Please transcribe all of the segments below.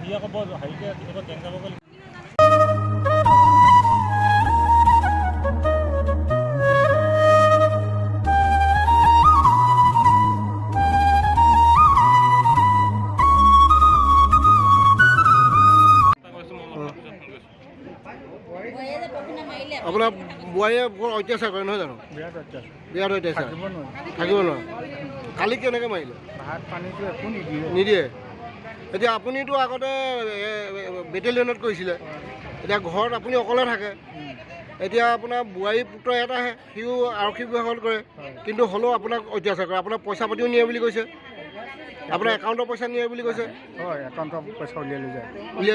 সি আকৌ বৰ হেৰিকৈ কেতিয়াবা গেং যাবগৈ আপোনাৰ বোৱাৰীয়ে বৰ অত্যাচাৰ কৰে নহয় জানো? বিৰাট অত্যাচাৰ থাকিব নোৱাৰে। কালি কেনেকৈ মাৰিলে? ভাত পানীটো একো নিদিয়ে। এতিয়া আপুনিতো আগতে বেটেলিয়নত কৰিছিলে, এতিয়া ঘৰত আপুনি অকলে থাকে। এতিয়া আপোনাৰ বোৱাৰী পুত্ৰ এটাহে, সিও আৰক্ষী বিভাগত কৰে, কিন্তু হ'লেও আপোনাক অত্যাচাৰ কৰে। আপোনাৰ পইচা পাতিও নিয়ে বুলি কৈছে, আপোনাৰ একাউণ্টৰ পইচা নিয়ে বুলি কৈছে। হয়, একাউণ্টৰ পইচা উলিয়াই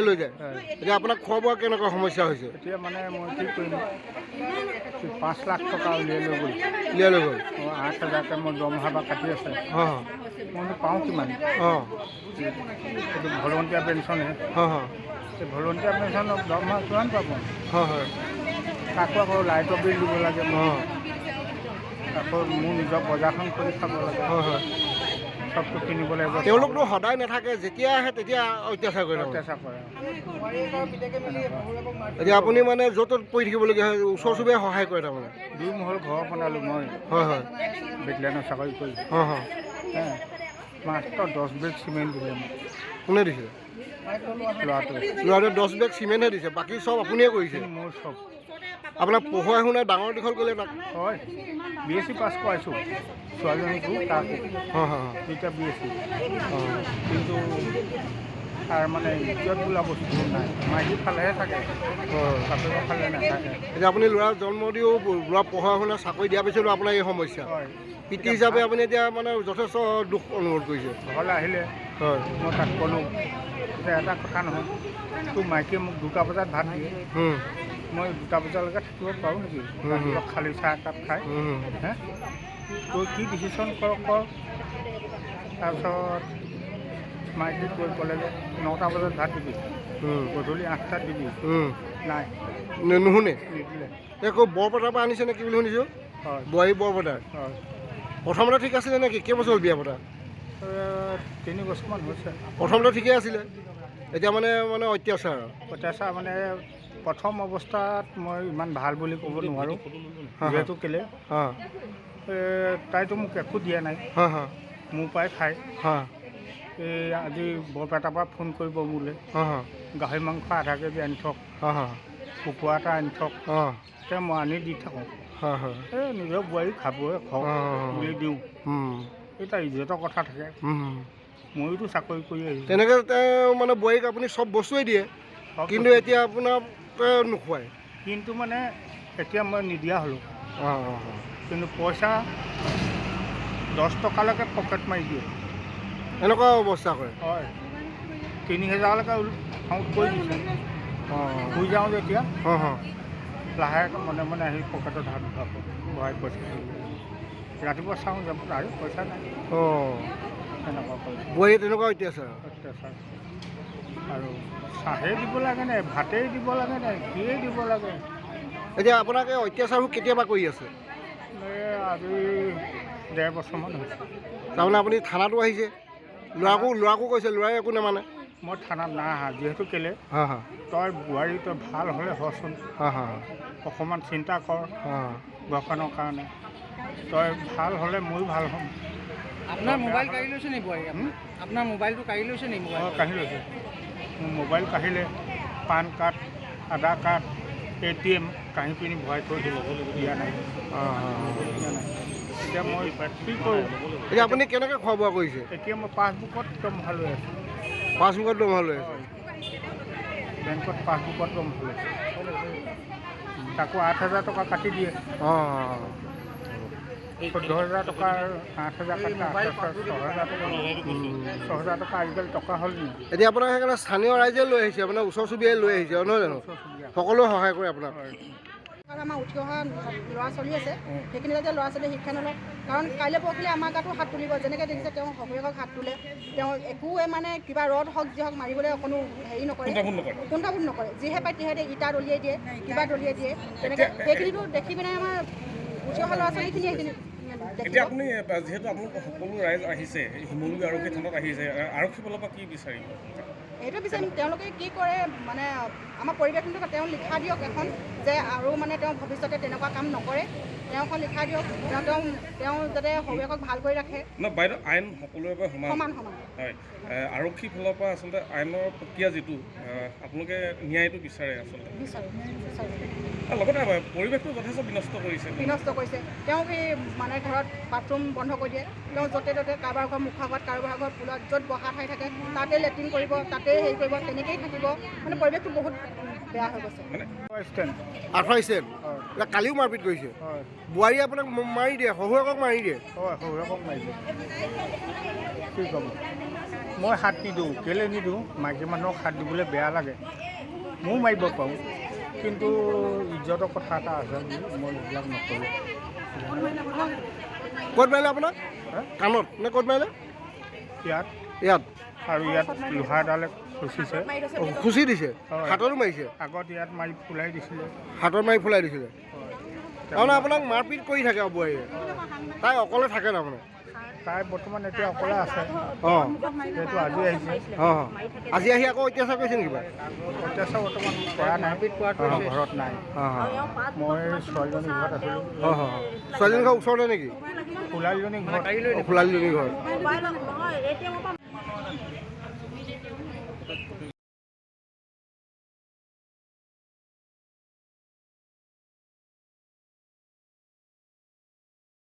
লৈ যায়। এতিয়া আপোনাক খোৱা বোৱা কেনেকুৱা সমস্যা হৈছে? এতিয়া মানে মই কি কৰিম, 5 লাখ টকা উলিয়াই লৈ গ'ল। 8,000কৈ মই দৰমহা বা কাটি আছে। মইনো পাওঁ কিমান? এইটো ভলণ্টিয়াৰ পেঞ্চনহে। এই ভলণ্টিয়াৰ পেঞ্চনৰ দৰমহা কিমান পাব? তাকো আকৌ লাইটৰ বিল দিব লাগে, আকৌ মোৰ নিজৰ বজাৰখন কৰি খাব লাগে, চবটো কিনিব লাগিব। তেওঁলোকতো সদায় নাথাকে, যেতিয়া আহে তেতিয়া অত্যাচাৰ কৰে। এতিয়া আপুনি মানে য'ত ত'ত পৰি থাকিবলগীয়া হয়, ওচৰ চুবুৰীয়াই সহায় কৰে তাৰমানে। 2 মহল ঘৰ বনালোঁ মই। বেটেলিয়ানৰ চাকৰি কৰি। মাত্ৰ 10 বেগ চিমেণ্ট দিলে মোক। কোনে দিছে? ল'ৰাটোৱে 10 বেগ চিমেণ্টহে দিছে, বাকী চব আপুনিয়ে কৰিছে? মোৰ চব। আপোনাক পঢ়ুৱাই শুনাই ডাঙৰ দীঘল কৰিলে তাক? হয়, BSc পাছ কৰাইছোঁ ছোৱালীজনীকো, তাকো এতিয়া BSc। কিন্তু তাৰ মানে ইজ্জত বোলা বস্তুটো নাই, মাইকী ফালেহে থাকে, বাপেকৰ ফালে নাথাকে। এতিয়া আপুনি ল'ৰা জন্ম দিও, ল'ৰা পঢ়া শুনা চাকৰি দিয়াৰ পিছতো আপোনাৰ এই সমস্যা। পিতৃ হিচাপে আপুনি এতিয়া মানে যথেষ্ট দুখ অনুভৱ কৰিছে। ঘৰলৈ আহিলে মই তাক ক'লোঁ যে এটা কথা নহয়, তোৰ মাইকীয়ে মোক 2টা বজাত ভাত দিয়ে, মই 2টা বজালৈকে থাকিব পাৰোঁ নেকি? ৰাতিপুৱা খালী চাহ একাপ খাই। তই কি ডিচিশ্যন কৰ। তাৰপিছত মাইকীক গৈ ক'লে যে 9টা বজাত ভাত দিবি, গধূলি 8টাত দিবি। নাই, নুশুনে। নিদিলে। আকৌ বৰপেটাৰ পৰা আনিছে নে কি বুলি শুনিছোঁ? বোৱাৰী বৰপেটাৰ। প্ৰথমতে ঠিক আছিলে নেকি? কেইবছৰ হ'ল বিয়া পতা? 3 বছৰমান হৈছে। প্ৰথমতে ঠিকেই আছিলে, এতিয়া মানে অত্যাচাৰ মানে প্ৰথম অৱস্থাত মই ইমান ভাল বুলি ক'ব নোৱাৰোঁ, যিহেতু কেলৈ তাইতো মোক একো দিয়া নাই, মোৰ পৰাই খায়। এই আজি বৰপেটাৰ পৰা ফোন কৰিব মোলৈ, গাহৰি মাংস আধা কেজি আনি থওক, কুকুৰা এটা আনি থওক, মই আনি দি থাকোঁ। এই নিজৰ বোৱাৰী খাবই খাওক বুলি দিওঁ। এটা ইজ্জতৰ কথা থাকে, ময়োতো চাকৰি কৰি আহিছোঁ। তেনেকৈ মানে বোৱাৰীক আপুনি চব বস্তুৱেই দিয়ে, কিন্তু এতিয়া আপোনাক নোখোৱায়। কিন্তু মানে এতিয়া মই নিদিয়া হ'লোঁ, কিন্তু পইচা 10 টকালৈকে পকেট মাৰি দিয়ে। এনেকুৱা অৱস্থা কৰে? হয়, 3000লৈকে কাউণ্ট কৰি দিছে। শুই যাওঁ যেতিয়া লাহেকৈ মনে মনে আহি পকেটত হাত ভৰাই পইচা ৰাতিপুৱা চাওঁ যাব আৰু পইচা নাই। তেনেকুৱা কৰে বোৱাৰীয়ে, তেনেকুৱা অত্যাচাৰ। আৰু চাহেই দিব লাগে নে, ভাতেই দিব লাগে নে, কিয়েই দিব লাগে? এতিয়া আপোনাক এই অত্যাচাৰবোৰ কেতিয়াবা কৰি আছে? আজি 1.5 বছৰমান হৈছে। তাৰমানে আপুনি থানাতো আহিছে, ল'ৰাকো কৈছে, ল'ৰাই একো নামানে? মই থানাত নাই অহা, যিহেতু কেলৈ তই বোৱাৰী তই ভাল হ'লে হচোন, অকণমান চিন্তা কৰ ঘৰখনৰ কাৰণে, তই ভাল হ'লে ময়ো ভাল হ'ম। আপোনাৰ মোবাইল কাঢ়ি লৈছে নি বোৱাৰী? আপোনাৰ মোবাইলটো কাঢ়ি লৈছে নি? কাঢ়ি লৈছে। মোৰ মোবাইল কাঢ়িলে, পান কাৰ্ড, আধাৰ কাৰ্ড, ATM কাঢ়ি পিনি ভৰাই থৈ দিয়া নাই। এতিয়া মই কি কৰোঁ? এতিয়া আপুনি কেনেকৈ খোৱা বোৱা কৰিছে? এতিয়া মই পাছবুকত দৰমহা লৈ আছোঁ। পাছবুকত দৰমহা লৈ আছে? বেংকত পাছবুকত দৰমহা লৈ আছে। তাকো 8,000 টকা কাটি দিয়ে। 14,000 টকাৰ 8,000 কাটি 6,000 টকা আজিকালি টকা হ'ল নি? এতিয়া আপোনাৰ সেইকাৰণে স্থানীয় ৰাইজে লৈ আহিছে, আপোনাৰ ওচৰ চুবুৰীয়াই লৈ আহিছে, নহয় জানো? সকলোৱে সহায় কৰে আপোনাক? আমাৰ উঠি অহা ল'ৰা ছোৱালী আছে, সেইখিনি যাতে ল'ৰা ছোৱালীয়ে শিক্ষা নলয়, কাৰণ কাইলৈ পৰহিলে আমাৰ গাতো হাত তুলিব। যেনেকৈ দেখিছে তেওঁ শহুৰেকক হাত তোলে, তেওঁ একোৱে মানে কিবা ৰদ হওক যি হওক মাৰিবলৈ কোনো হেৰি নকৰে, কুণ্ঠাবোধ নকৰে। যিহে পায় তিহে ইটা দলিয়াই দিয়ে, কিবা দলিয়াই দিয়ে। তেনেকৈ সেইখিনিতো দেখি পিনে আমাৰ উঠি অহা ল'ৰা ছোৱালীখিনি সেইখিনি। এতিয়া আপুনি যিহেতু আপুনি সকলো ৰাইজ আহিছে, শিমলুগুৰি আৰক্ষী থানাত আহিছে, আৰক্ষী ফালৰ পৰা কি বিচাৰিব? এইটো বিচাৰিম তেওঁলোকে কি কৰে মানে আমাৰ পৰিৱেশটো তেওঁ লিখা দিয়ক এখন যে আৰু মানে তেওঁ ভৱিষ্যতে তেনেকুৱা কাম নকৰে তেওঁ এখন লিখা দিয়ক তেওঁ যাতে শহুৱেকক ভাল কৰি ৰাখে বাইদেউ আইন সকলোৰে বাবে সমান সমান হয় আৰক্ষীৰ ফালৰ পৰা আচলতে আইনৰ প্ৰক্ৰিয়া যিটো আপোনালোকে ন্যায়টো বিচাৰে আচলতে বিচাৰোঁ লগতে পৰিৱেশটো যথেষ্ট বিনষ্ট কৰিছে তেওঁ সেই মানে ঘৰত বাথৰুম বন্ধ কৰি দিয়ে তেওঁ য'তে ত'তে কাৰোবাৰ ঘৰ মুখৰ ঘৰত কাৰোবাৰ ঘৰ ফুলত য'ত বহা ঠাই থাকে তাতে লেট্ৰিন কৰিব তাতে হেৰি কৰিব তেনেকেই থাকিব মানে পৰিৱেশটো বহুত বেয়া হৈ গৈছে আঠুৱা ষ্টেণ্ড এতিয়া কালিও মাৰপিট কৰিছে হয় বোৱাৰী আপোনাক মাৰি দিয়ে শহুৱেকক মাৰি দিয়ে হয় শহুৰেকক মাৰিছে কি ক'ব মই হাত নিদিওঁ কেলৈ নিদিওঁ মাইকী মানুহক হাত দিবলৈ বেয়া লাগে ময়ো মাৰিব পাৰোঁ কিন্তু ইজ্জতৰ কথা এটা আছে বুলি মই এইবিলাক নকৰোঁ ক'ত মাৰিলে আপোনাক কাণত নে ক'ত মাৰিলে ইয়াত ইয়াত আৰু ইয়াত লোহাৰডালে খুচিছে খুচি দিছে হয়। হাততো মাৰিছে আগত ইয়াত মাৰি ফুলাই দিছিলে হাতত মাৰি ফুলাই দিছিলে তাৰমানে আপোনাক মাৰপিট কৰি থাকে বোৱাৰীয়ে তাই অকলে থাকে তাৰমানে তাই বৰ্তমান এতিয়া অকলে আছে অঁ সেইটো আজি আহিছে অঁ আজি আহি আকৌ অত্যাচাৰ কৰিছে নেকি বাৰু অত্যাচাৰ বৰ্তমান কৰা নাই ঘৰত নাই অঁ মই ছোৱালীজনীৰ ঘৰত আছিলোঁ অঁ অঁ ছোৱালীজনী ঘৰ ওচৰতে নেকি ফুলালীজনীৰ ঘৰত ফুলালীজনীৰ ঘৰ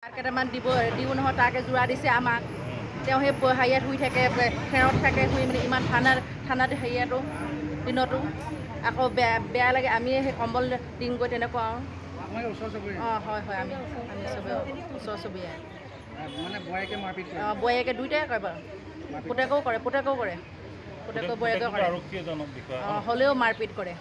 কেইটামান দিওঁ নহয় তাকে যোৰা দিছে আমাক তেওঁ সেই হেৰিয়াত শুই থাকে খেৰত থাকে শুই মানে ইমান ঠাণ্ডাত হেৰিয়াতো দিনতো আকৌ বেয়া লাগে আমি সেই কম্বল দিংগৈ তেনেকুৱা আৰু অঁ হয় আমি চবে ওচৰ চুবুৰীয়া মানে বোৱাৰীকে মাৰপিট কৰে অঁ বোৱাৰীয়েকে দুইটাই কৰে বাৰু পুতেকেও কৰে পুতেকেও বোৱাৰীয়েকেও কৰে আৰক্ষী এজনক বিষয়া অঁ হ'লেও মাৰপিট কৰে